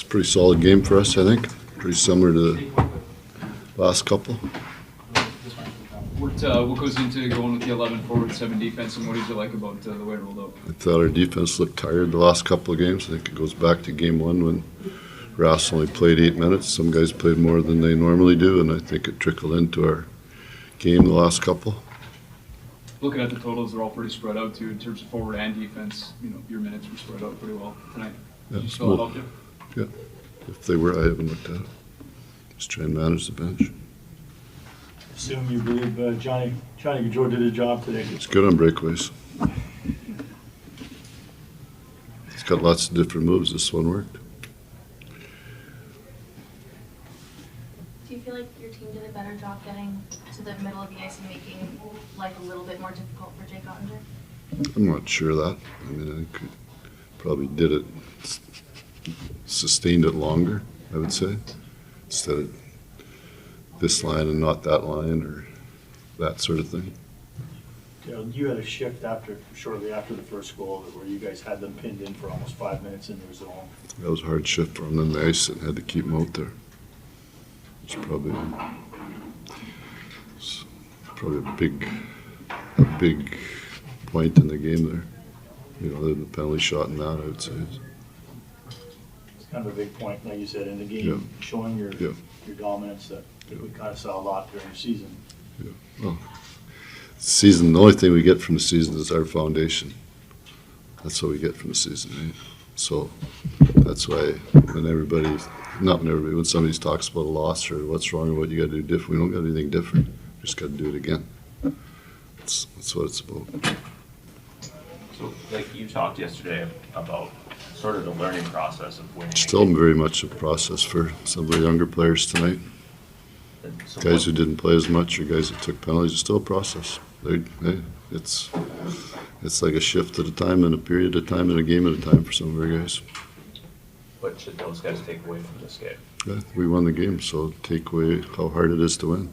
Pretty solid game for us, I think. Pretty similar to the last couple. What goes into going with the 11 forward, 7 defense, and what did you like about the way it rolled out? I thought our defense looked tired the last couple of games. I think it goes back to game 1 when Ross only played 8 minutes. Some guys played more than they normally do, and I think it trickled into our game the last couple. Looking at the totals, they're all pretty spread out too in terms of forward and defense. You know, your minutes were spread out pretty well tonight. Yeah, Did you feel it helped you? Yeah, if they were, I haven't looked at it. Just try and manage the bench. Assume you believe Johnny Gaudreau did his job today. It's good on breakaways. He's got lots of different moves. This one worked. Do you feel like your team did a better job getting to the middle of the ice and making life a little bit more difficult for Jake Gaudreau? I'm not sure of that. I mean, I could probably did it, sustained it longer, I would say, instead of this line and not that line or that sort of thing. You had a shift shortly after the first goal where you guys had them pinned in for almost 5 minutes in their zone. That was a hard shift for them on the ice and had to keep them out there. It's probably a big point in the game there. You know, the penalty shot in that, I would say. It's kind of a big point, like you said, in the game, Yeah. showing your dominance that we kind of saw a lot during the season. Yeah. Well, season, the only thing we get from the season is our foundation. That's what we get from the season, right? So that's why when somebody talks about a loss or what's wrong or what you got to do different, we don't got anything different. We just got to do it again. That's what it's about. So, like you talked yesterday about sort of the learning process of winning. Still very much a process for some of the younger players tonight. So Guys who didn't play as much or guys that took penalties, it's still a process. It's like a shift at a time and a period at a time and a game at a time for some of our guys. What should those guys take away from this game? Yeah, we won the game, so take away how hard it is to win.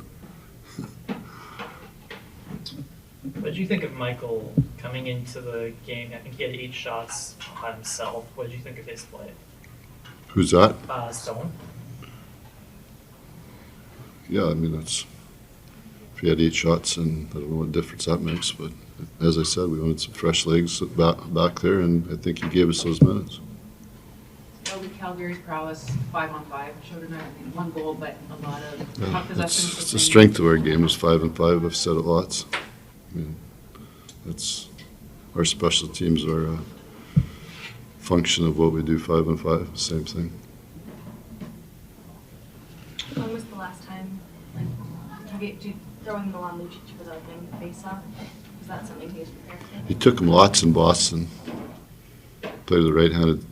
What did you think of Michael coming into the game? I think he had 8 shots by himself. What did you think of his play? Who's that? Stone. Yeah, I mean, if he had 8 shots, and I don't know what difference that makes, but as I said, we wanted some fresh legs back there, and I think he gave us those minutes. Calgary's prowess 5-on-5 showed tonight. I mean, 1 goal, but a lot of puck possession. It's the strength of our game is 5-on-5. I've said it lots. I mean, our special teams are a function of what we do 5-on-5. Same thing. When was the last time, throwing the on Lucic without getting the face-off? Was that something he was prepared for? He took him lots in Boston. Played the right-handed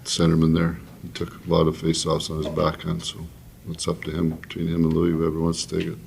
centerman there. He took a lot of face-offs on his backhand, so it's up to him, between him and Louis, whoever wants to take it.